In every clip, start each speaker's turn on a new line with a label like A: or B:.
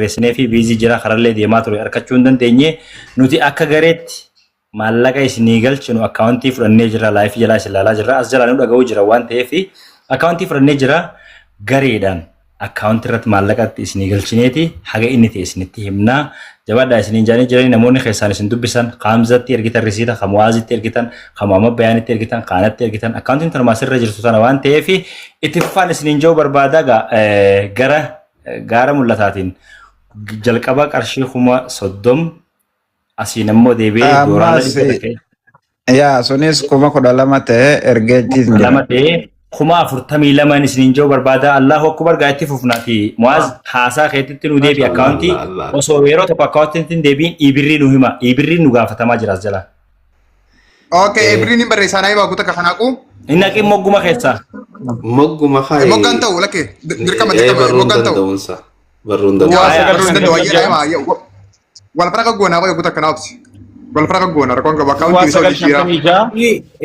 A: Resne fi bizi jira kharalle deemaa ture arkachuu hin dandeenye nuti akka gareetti maallaqa isinii galchinu akkaawuntii fudhannee jira laayif jalaa isin ilaalaa jirra as jalaa nu dhaga'uu jira waan ta'eef akkaawuntii fudhannee jira gareedhaan akkaawuntii irratti maallaqatti isinii galchineeti haga inni ta'e isinitti himnaa jabaadhaa isiniin jaanii jiranii namoonni keessaan isin dubbisan qaamzatti ergitan risiita qamuwaazitti ergitan qamuwama bayaanitti ergitan qaanatti ergitan akkaawuntiin tarmaasirra jirtu sana waan ta'eef itti fufaan isiniin jiru barbaadaa gara gaara mul'ataatiin jalqaba qarshii kuma 30 asiin ammoo deebi'ee dooraala
B: yaa sunis kuma 12 ta'e ergeettis
A: lama ta'e kuma 42 isiniin jiru barbaadaa Allahu akbar gaatti fufnaati muaz haasaa keetitti nu deebi akkaawuntii osoo yeroo tokko akkaawuntiin deebiin ibirrii nu hima ibirrii nu gaafatamaa jira as jala
C: okay ibirrii ni barreessanaa himaa kuta kafanaqu
A: inni aqim mogguma keessa
D: mogguma khaay
C: moggan ta'u lakke dirqama moggan ta'u
D: barrunda
C: wal farqa goona qoy kuta kanaafsi wal farqa goona rakon ga akkaawuntii isa jira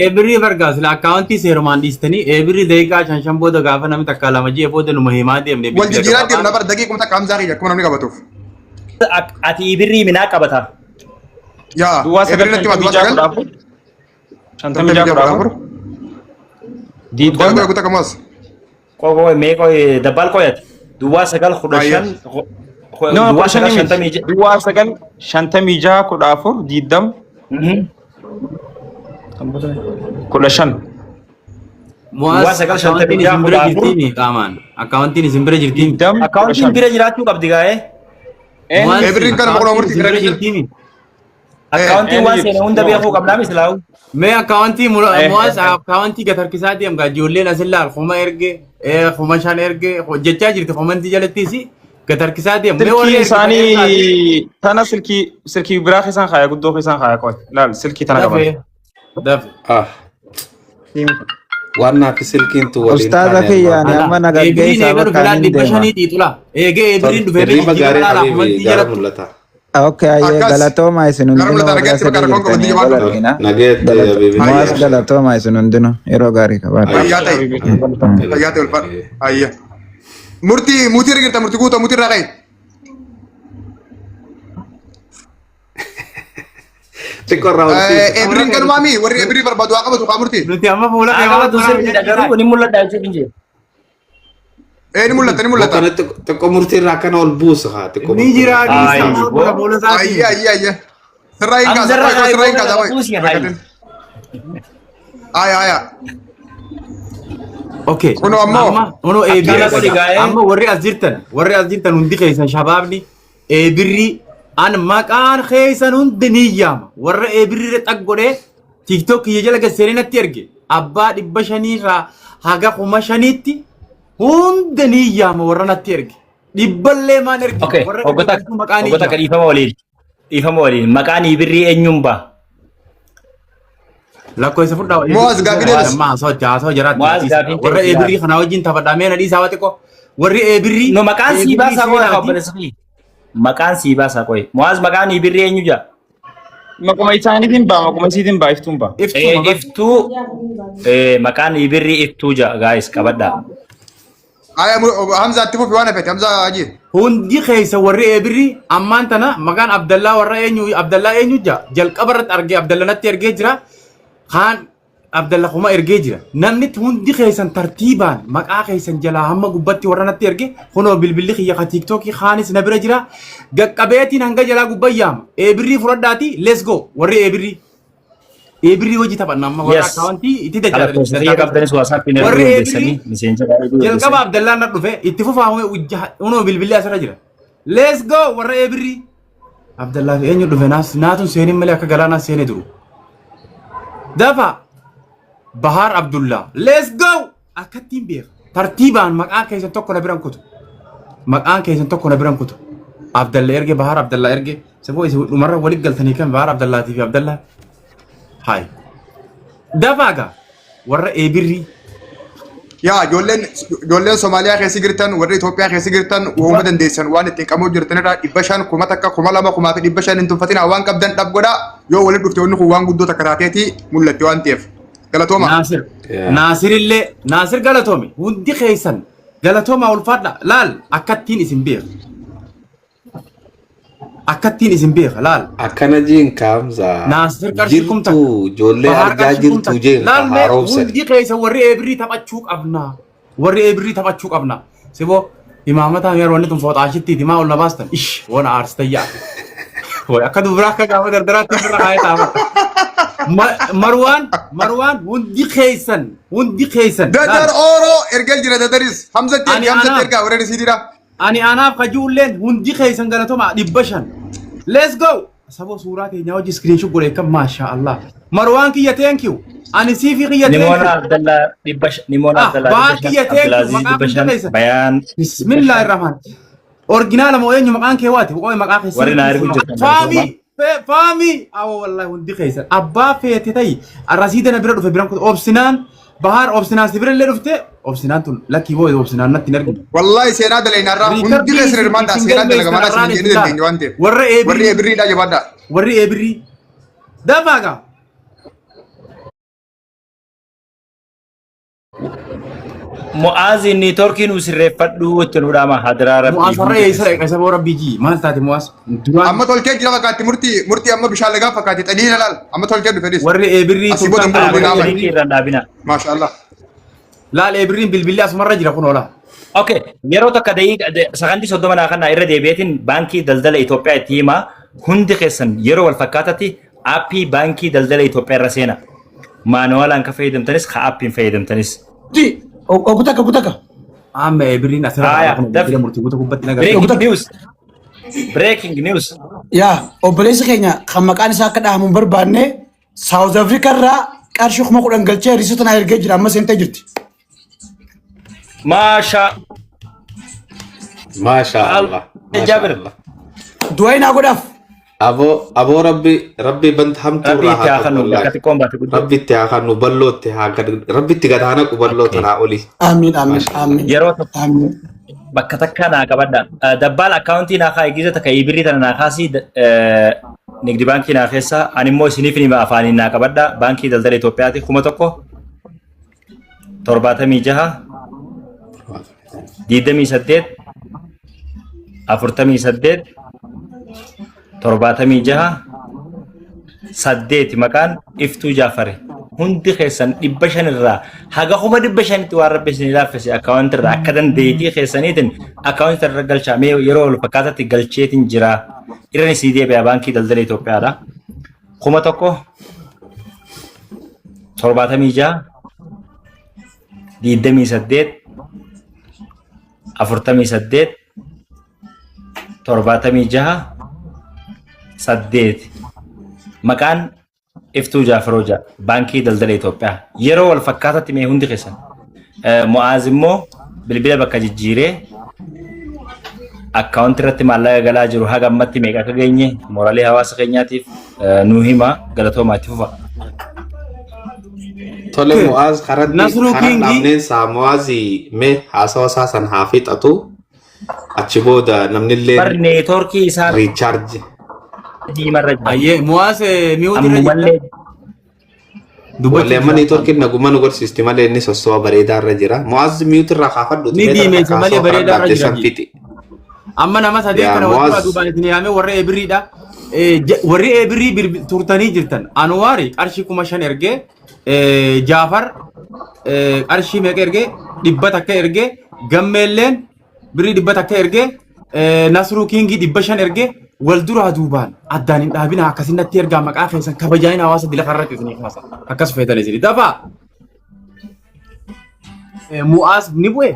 E: every vargas la akkaawuntii seerumaan dhiistanii every daqiiqaa 5 booda gaafa namni takka lama ji'a booda numa himaa deemne
C: wal jijjiiraa deemna bar daqiiquma takka hamzaa qiyya kuma namni qabatuuf
A: ati ibirrii minaa qabata
C: yaa ibirrii natti ma duwaa sagal
B: shantamii ja'a
C: diid goona kuta kamas
A: qoy meeqo dabbal qoyati duwaa sagal khudashan
B: duwaa sagal shantamii ja'a kudha afur diidam kudha shan
E: Muaz akkaawuntiin isin bira jirtiini qaamaan akkaawuntiin isin bira jirtiin
A: akkaawuntiin bira jiraachuu qabdi gaa'ee
C: ibirriin kana maqnoo murtii bira
E: jirtiini
A: akkaawuntiin waan seene hunda beekuu qabnaa mislaawu
E: mee akkaawuntii Muaz akkaawuntii gatarkisaa deem gaa ijoolleen asillaal kuma erge kuma shan erge hojjechaa jirti komantii jalattiisi gatarkisaa deem mee
B: silkii isaanii tana silkii biraa keessaan kaaya guddoo keessaan kaaya qoy laal silkii tana qaban
E: daf
D: وانا في سلكين تو
B: استاذ كياني اما نغاغي سابا كان اوكي اي غلطو ما يسنون
D: نغيت يا بيبي
B: ما غلطو ما يسنون دينو يرو غاري كبار
C: ayyaate ol fadha ayya murtii rigirta murtii guutuu murtii irraa qayi ibiriin kan maami warri ibirii barbaadu haa qabatu haa murtii
E: nuti amma fuula
A: qabatu sirriidha garuu ni mul'ata jechuun inje
C: ni mul'ata
D: tokko murtii irraa kana ol buusa haa tokko
E: ni jira
C: ayya sirraa hin kaasa ayya
E: okay
C: kuno ammoo
E: amma warri as jirtan hundi keessan shabaabni ebirri an maqaan keessan hundi ni yaama warra ebirri xaggodhe tiktok jala gaseenii natti erge abbaa 500 irraa haga 500tti hundi ni yaama warra natti erge dhibballee maan erge
A: warra ogota ka dhiifama waliin maqaan ebirri eenyuun baa
E: lakko isa fudhaa
C: Muaz gaafidee
E: ma socha jiraatti warra ebirri kana wajjin taphadhamee na dhiisaa wati ko warri ebirri
A: no maqaan si baasaa qoy qabbanesafi maqaan si baasaa qoy Muaz maqaan ebirri eenyu jaa
B: makuma isaaniitiin baa makuma isiitiin baa iftuun baa
A: iftuu maqaan ebirri iftuu jaa guys qabadhaa
C: ayya Hamza atti fufi waan hafete Hamza aji
E: hundi keessa warri ebirri ammaan tana maqaan Abdallaa warra eenyu jaa jalqaba irratti argee Abdallaa natti ergee jira Khan Abdallah kuma ergee jira namni hundi keessan tartiibaan maqaa keessan jalaa hamma gubbatti warra natti erge kunoo bilbilli xiyya ka tiktok khaanis na bira jira gaqqabeetiin hanga jalaa gubbayyaama ebirri fudhadhaati let's go warri ebirri hojii taphanna amma warra akkaawuntii itti dajjala warri ebirri jalqaba Abdallah na dhufe itti fufaamu kunoo bilbilli asirra jira let's go warra ebirri Abdallah eenyu dhufe naatun seenin malee akka galaanaa seenee duru دفع بهار عبد الله let's go أكتيم بير ترتيبا مكان كيسن توكو نبرم كتو مكان كيسن توكو نبرم كتو عبد الله يرجع بهار عبد الله يرجع سبوي مرة ولي قلت ثاني كم بهار عبد الله تيجي عبد الله هاي دفع ورا إبري
C: يا جولين سوماليا كيسي جرتن ورا إثيوبيا كيسي جرتن وهم بدن ديسن وان تكمل جرتن را إبشان كوما تكا كوما لما كوما في إبشان انتم فتين أوان كبدن تبغدا يو ولد دكتور كوان قدو تكراتيتي مولتي وان تيف غلطوما
E: ناصر غلطومي ودي خيسن غلطوما والفضل لال أكتين اسم بير akkattiin isin beeka laal.
D: Akkana jiin kaamsa.
E: Naasir qarshii kumta.
D: Jirtu ijoollee argaa jirtu jeen
E: laal mee
D: haaromsan.
E: hundi keessa warri eebrii taphachuu qabna. Warri eebrii taphachuu qabna. Siboo imaamata meer wanni tun fooxaashitti himaa ol nabaastan. Ish wana aarstayyaa. Woy akka dubraa akka gaafa dardaraatti irra haayee taafata. Marwaan hundi keessan.
C: Dadar Oro ergal jira dadaris. Hamzat erga warri sidira.
E: Ani anaaf kajuulleen hundi keessan galatoma 500. Let's go. Sabo suuraa keenya hojii screenshot godhe kam masha Allah. Marwaan kiyya thank you. Ani siifi kiyya thank you.
A: Nimona Abdallah
E: Baa kiyya thank you. Maqaa
A: bayan.
E: Bismillahirrahman. Original mo eenyu maqaan kee waati? Qoy maqaa keessan.
A: Warri naa ergu jirtan.
E: Faami. Awo wallahi hundi keessan. Abbaa feete ta'i. Arrasiida na bira dhufe biran kun obsinaan bahar obsinaan si bira illee dhufte obsinaan tun lakkii boo'e obsinaan natti hin arginu.
C: Wallahi seenaa dalayna irraa hundi keessan hirmaata seenaa dalaga mana sin jedhee dandeenye waan ta'eef. Warri eebirrii dha jabaadha.
E: Warri eebirrii. Dafaaga.
A: Mu'aazi ni Turkiin usirreeffadhu itti nudhaama hadiraa rabbii.
E: Mu'aaz warra eessa dha qasa boo rabbii ji maal taate Mu'aaz?
C: Amma tolkee jira fakkaatti murtii amma bishaan lagaa fakkaatti xaliina laal amma tolkee dhufe dis.
E: Warri eebirrii
C: Asii booda
E: turtan
C: mul'atu.
A: irra dhaabina.
C: Maashaallah.
E: laal eebirriin bilbilli asumarra jira kun oola.
A: Okay, yeroo takka sagantii 30 kana irra deebi'eetiin baankii daldala Itoophiyaa itti himaa hundi keessan yeroo wal fakkaatatti aappii baankii daldala Itoophiyaa irra seena. Maanuwaalaan ka fayyadamtanis ka aappiin fayyadamtanis.
F: Kutaka.
E: Amma eebirriin asirra bilbila murtii guutuu gubbatti nagaa.
A: Breaking news.
F: Yaa obboleessa keenya kan maqaan isaa akka dhahamu hin barbaanne South Africa irraa qarshii 10,000 galchee riisota naa ergee jira amma seentee jirti.
A: Masha
D: Allah.
A: Jabir.
F: Du'aa naa godhaaf.
D: Abo Rabbi bant hamtu
A: Rabbi itti haa kennu bakkatti qoombaatti guddoo.
D: Rabbi itti haa kennu ballootti haa gad Rabbi itti gad haa naqu balloota naa oli.
F: Amiin.
A: Yeroo tokko bakka takka naa qabadha. Dabbaal akkaawuntii naa kaa eegisa takka ibirii tana naa kaasii nigdi baankii naa keessa ani immoo isiniif nima afaaniin naa qabadha. Baankii daldala Itoophiyaati 1,000 76 28 48 76 8 maqaan iftuu jaafare hundi keessan 500 irraa haga 500 tti waan rabbi isin laaffise akkaawuntii irraa akka dandeetii keessaniitiin akkaawuntii irra galchaa mee yeroo wal fakkaatatti galcheetiin jira irra isii deebi'a baankii daldala Itoophiyaadha 1,000 76 28 48 76 8 maqaan iftuu jaafarooja baankii daldala Itoophiyaa yeroo wal fakkaatatti mee hundi keessan Mu'aaz immoo bilbila bakka jijjiiree akkaawuntii irratti maallaqa galaa jiru haga ammatti meeqa akka geenye mooraalee hawaasa keenyaatiif nuu hima galatoomaatti fufa.
D: Tole Mu'aaz karatti dhabneen saa Mu'aazi mee haasawa isaa san haa fixatu achi booda namnillee
A: bar neetwoorkii isaa
D: riicharji.
E: Ayyee Mu'aaz mi'uuti irra jira.
D: Wallee amma neetwoorkiin naguma nu gorsiisti malee inni sossoba bareedaa irra jira. Mu'aaz mi'uuti irraa kaafadhu.
E: Ni diimeeti malee bareedaa irra jira. Amma nama sadii kana wajjin aduubaan isin yaame warra eebiriidha. Warri eebirii turtanii jirtan Anwaari qarshii 5,000 ergee Jaafar qarshii meeqa ergee 100 akka ergee Gammeelleen birii 100 akka ergee Nasruu Kiingii 500 ergee wal dura aduubaan addaan hin dhaabina akkasitti ergaa maqaa keessan kabajaan hawaasa dila karratti isin kaasa akkas feetan isin dafaa Mu'aaz ni bu'e.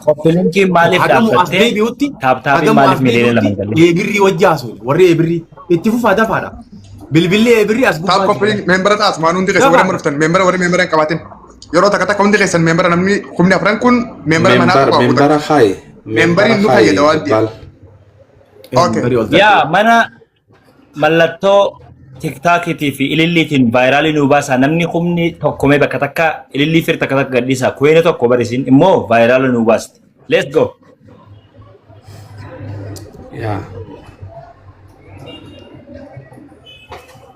A: Koppilinkiin maaliif dhaabbattee taaptaabii maaliif miliyoona lama galee?
E: Eebirrii wajjaasu warri eebirrii itti fufaa dafaadha. Bilbilli eebirrii as gubbaa.
C: Taap koppiliin meembara taas maan hundi keessan warra murtan meembara warri meembara hin qabaatin. Yeroo takka hundi keessan meembara namni 14 kun meembara manaa qabu.
D: Meembara kaayi.
C: Meembariin nu fayyada waan ta'eef.
A: Yaa mana mallattoo tiktaakiitii fi ililliitiin vaayiraalii nuu baasaa namni humni tokkomee bakka takka ilillii fir takka takka gadhiisaa kuweena tokko barisiin immoo vaayiraalii nuu baasti. Let's go.
D: Yeah.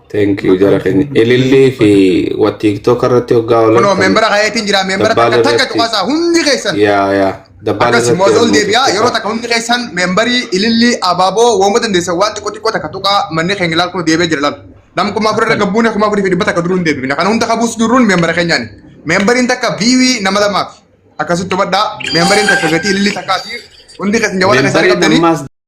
D: Thank you jara keenya. Ilillii fi wa TikTok irratti hoggaa oolan.
C: Kunoo meembara kayeetiin jira meembara takka tuqaasaa hundi keessan.
D: Yaa.
C: Akkas moozol deebi'aa yeroo takka hundi keessan meembarii ililli abaaboo wooma dandeessan waan xiqqoo takka tuqaa manneen keenya ilaal kun deebi'ee jira laal. Nam kuma afurra gabbuune kuma afurii fi dhibba takka duruun deebifna. Kana hunda qabuus jiruun meembara keenyaani. Meembariin takka biiwii nama lamaaf akkasitti hubadhaa meembariin takka gatii ililli takkaati hundi keessan jawwaata keessan qabdanii.